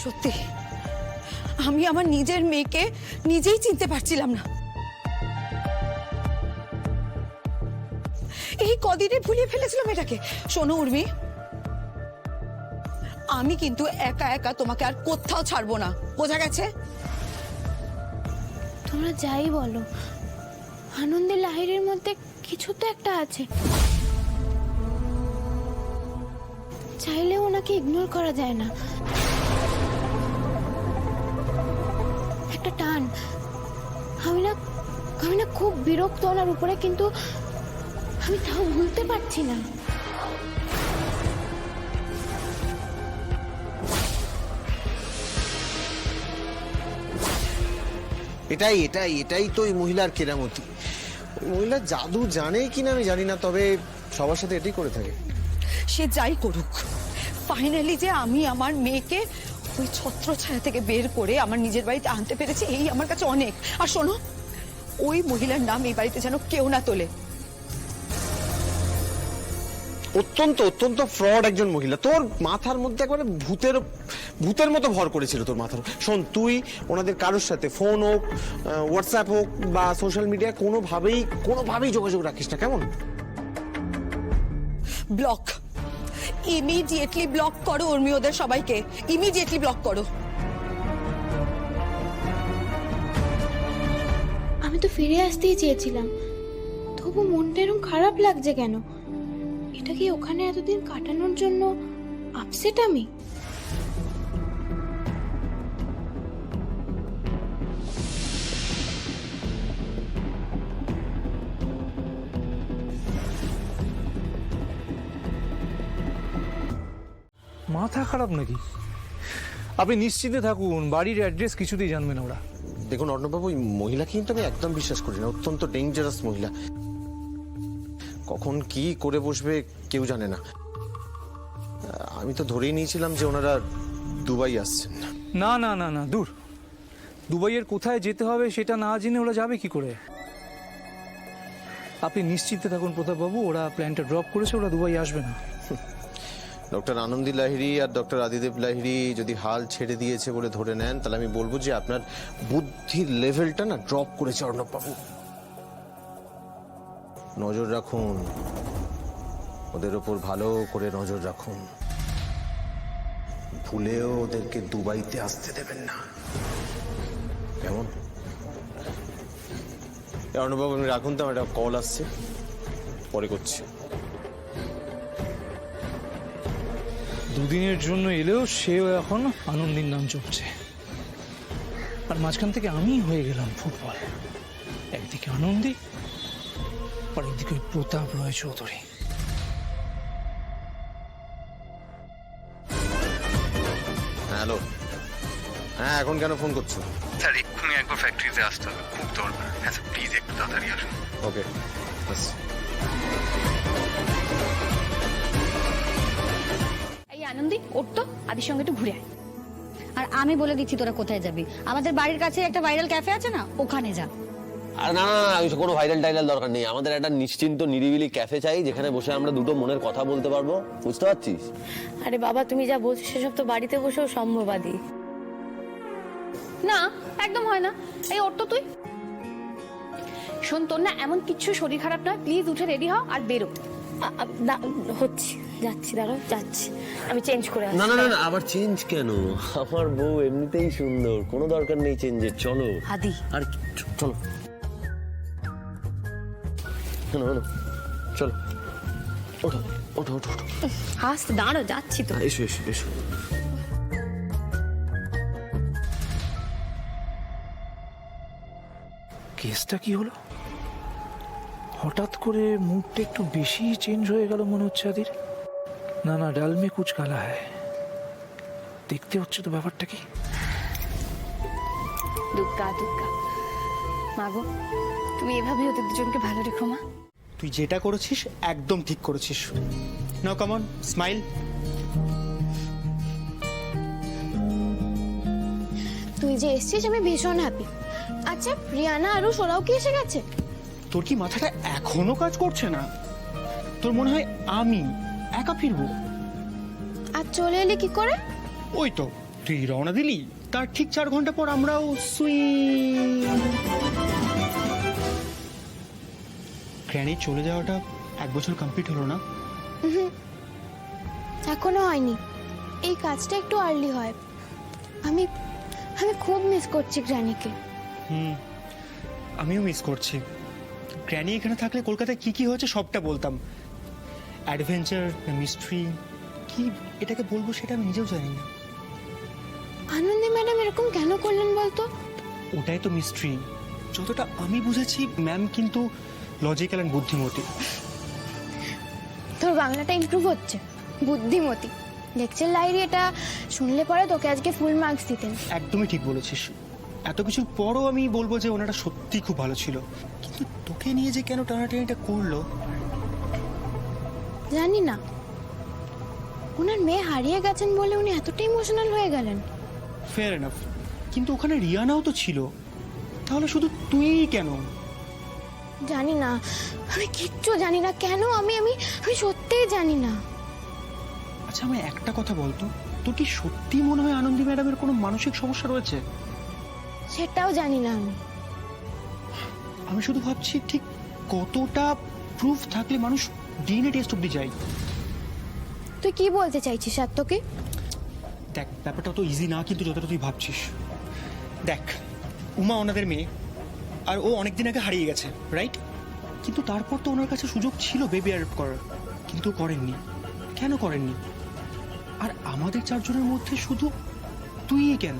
সত্যি আমি আমার নিজের মেয়েকে নিজেই চিনতে পারছিলাম না। এই কদিনে ভুলিয়ে ফেলেছিলাম এটাকে। শোনো উর্মি, আমি কিন্তু একা একা তোমাকে আর কোথাও ছাড়বো না, বোঝা গেছে? তোমরা যাই বলো, আনন্দের লাহিড়ির মধ্যে কিছু তো একটা আছে। চাইলে ওনাকে ইগনোর করা যায় না। একটা টান। আমি না খুব বিরক্ত ওনার উপরে, কিন্তু আমি তাও ভুলতে পারছি না। এটাই এটাই এটাই তো এই মহিলার কেরামতি। ওই মহিলা জাদু জানে কিনা আমি জানি না, তবে সবার সাথে এটাই করে থাকে। সে যাই করুক, ফাইনালি যে আমি আমার মেয়েকে ওই ছত্রছায়া থেকে বের করে আমার নিজের বাড়িতে আনতে পেরেছি, এই আমার কাছে অনেক। আর শোনো, ওই মহিলার নাম এই বাড়িতে যেন কেউ না তোলে। অত্যন্ত অত্যন্ত ফ্রড একজন মহিলা। তোর মাথার মধ্যে একবারে ভূতের মতো ভর করেছিল তোর মাথার। শোন, তুই ওনাদের কারোর সাথে ফোন হোক, হোয়াটসঅ্যাপ হোক বা সোশ্যাল মিডিয়া কোনোভাবেই যোগাযোগ রাখিস না, কেমন? ব্লক, ইমিডিয়েটলি ব্লক করো উর্মি, ওদের সবাইকে ইমিডিয়েটলি ব্লক করো। আমি তো ফিরে আসতেই চেয়েছিলাম, তবু মনটা এরকম খারাপ লাগছে কেন? এটা কি ওখানে এতদিন কাটানোর জন্য আপসেট আমি? মাথা খারাপ নাকি? আপনি নিশ্চিন্তে থাকুন, বাড়ির অ্যাড্রেস কিছুতেই জানবে না ওরা। দেখুন অর্ণববাবু, ওই মহিলাকে কিন্তু আমি একদম বিশ্বাস করি না। অত্যন্ত ডেঞ্জারাস মহিলা। কখন কি করে বসবে কেউ জানে না। আমি তো ধরেই নিয়েছিলাম যে ওনারা দুবাই আসছেন। না না না না, দূর। দুবাইয়ের কোথায় যেতে হবে সেটা না জেনে ওরা যাবে কি করে? আপনি নিশ্চিন্তে থাকুন প্রতাপবাবু, ওরা প্ল্যানটা ড্রপ করেছে, ওরা দুবাই আসবে না। ডক্টর আনন্দী লাহিড়ী আর ডক্টর আদিদেব লাহিড়ী যদি হাল ছেড়ে দিয়েছে বলে ধরে নেন, তাহলে আমি বলবো যে আপনার বুদ্ধির লেভেলটা না ড্রপ করেছে অর্ণববাবু। নজর রাখুন, ওদের ওপর ভালো করে নজর রাখুন। ভুলেও ওদেরকে দুবাইতে আসতে দেবেন না, কেমন? অর্ণববাবু আপনি রাখুন তো, আমার একটা কল আসছে, পরে করছি। দুদিনের জন্য এলেও সেও এখন আনন্দির নাম চলছে, আর মাঝখান থেকে আমি হয়ে গেলাম ফুটবল। একদিকে আনন্দী আর একদিকে প্রতাপ রয় চৌধুরী। হ্যালো, হ্যাঁ এখন কেন ফোন করছো? স্যার এক্ষুনি একবার ফ্যাক্টরিতে আসতে হবে, খুব দরকার। হ্যাঁ স্যার প্লিজ একটু তাড়াতাড়ি আসুন। ওকে, এই আনন্দী, ওর তো আদির সঙ্গে একটু ঘুরে আয়। আর আমি বলে দিচ্ছি তোরা কোথায় যাবি। আমাদের বাড়ির কাছে একটা ভাইরাল ক্যাফে আছে না, ওখানে যা। আর না না না, কোনো ভাইরাল টাইরাল দরকার নেই। আমাদের একটা নিশ্চিন্ত নিরিবিলি ক্যাফে চাই, যেখানে বসে আমরা দুটো মনের কথা বলতে পারবো। বুঝতে পারছিস? আরে বাবা, তুমি যা বলছো সেসব তো বাড়িতে বসেও সম্ভবাদী না, একদম হয় না। এই ওর তো তুই শোন, তোর না এমন কিচ্ছু শরীর খারাপ নয়, প্লিজ উঠে রেডি হও আর বেরো। হচ্ছে, যাচ্ছি, দাঁড়াও, যাচ্ছি, আমি চেঞ্জ করে আসছি। না না না, আবার চেঞ্জ কেন? আমার বউ এমনিতেই সুন্দর, কোনো দরকার নেই চেঞ্জের। চলো আদি, আর চলো চলো, ওঠো ওঠো ওঠো ওঠো। আস্তে দাঁড়াও, যাচ্ছি তো। এসো এসো এসো। কেসটা কি হলো? হঠাৎ করে মুডটা একটু বেশি চেঞ্জ হয়ে গেল মনে হচ্ছে আদির। না না, ডাল মে কুচ কালা হ্যায়। দেখতে হচ্ছে তো ব্যাপারটা কি। দুগ্গা দুগ্গা, মাগো তুমি এভাবেই ওদের দুজনকে ভালো রেখো মা। তুই যেটা করেছিস একদম ঠিক করেছিস। নাও কাম অন, স্মাইল। তুই যে এসেছিস আমি ভীষণ হ্যাপি। আচ্ছা রিয়ানা আর ওরাও কি এসে গেছে? তোর কি মাথাটা এখনো কাজ করছে না? তোর মনে হয় আমি একা ফিরবো? আর চলে এলে কি করে? ওই তো তুই রওনা দিলি, তার ঠিক 4 ঘন্টা পর আমরাও গ্র্যানি চলে যাওয়াটা 1 বছর কমপ্লিট হলো না? এখনো হয়নি, এই কাজটা একটু আর্লি হয়। আমি আমি খুব মিস করছি গ্র্যানিকে। আমিও মিস করছি। গ্র্যানি এখানে থাকলে কলকাতায় কি কি হয়েছে সবটা বলতাম। অ্যাডভেঞ্চার, মিস্ট্রি, কি এটাকে বলবো সেটা আমি নিজেও জানি না। আনন্দী ম্যাডাম এরকম কেন করলেন বলতো? ওটাই তো মিস্ট্রি। যতটা আমি বুঝেছি ম্যাম কিন্তু লজিক্যাল অ্যান্ড বুদ্ধিমতী। তোর বাংলাটা ইমপ্রুভ হচ্ছে। বুদ্ধিমতী লেকচার লাইরি, এটা শুনলে পরে তোকে আজকে ফুল মার্কস দিতেন। একদমই ঠিক বলেছিস। এত কিছুর পরও আমি বলবো যে ওনারা সত্যি খুব ভালো ছিল, কিন্তু তোকে নিয়ে যে কেন টানাটানিটা করলো জানি না। ওনার মেয়ে হারিয়ে গেছেন বলে উনি এতটা ইমোশনাল হয়ে গেলেন। ফেয়ার এনাফ, কিন্তু ওখানে রিয়ানাও তো ছিল, তাহলে শুধু তুই কেন? জানি না, আমি কিচ্ছু জানি না কেন। আমি আমি আমি সত্যিই জানি না। আচ্ছা আমি একটা কথা বলতো, তোর কি সত্যি মনে হয় আনন্দী ম্যাডামের কোনো মানসিক সমস্যা রয়েছে? সেটাও জানি না আমি। আমি শুধু ভাবছি ঠিক কতটা প্রুফ থাকলে মানুষ ডিএনএ টেস্ট অব্দি যায়। তুই কি বলতে চাইছিস আর তোকে? দেখ ব্যাপারটা তো ইজি না, কিন্তু যতটা তুই ভাবছিস। দেখ উমা ওনাদের মেয়ে, আর ও অনেকদিন আগে হারিয়ে গেছে, রাইট? কিন্তু তারপর তো ওনার কাছে সুযোগ ছিল বেবি অ্যাডপ্ট করার, কিন্তু করেননি। কেন করেননি? আর আমাদের 4 জনের মধ্যে শুধু তুই কেন?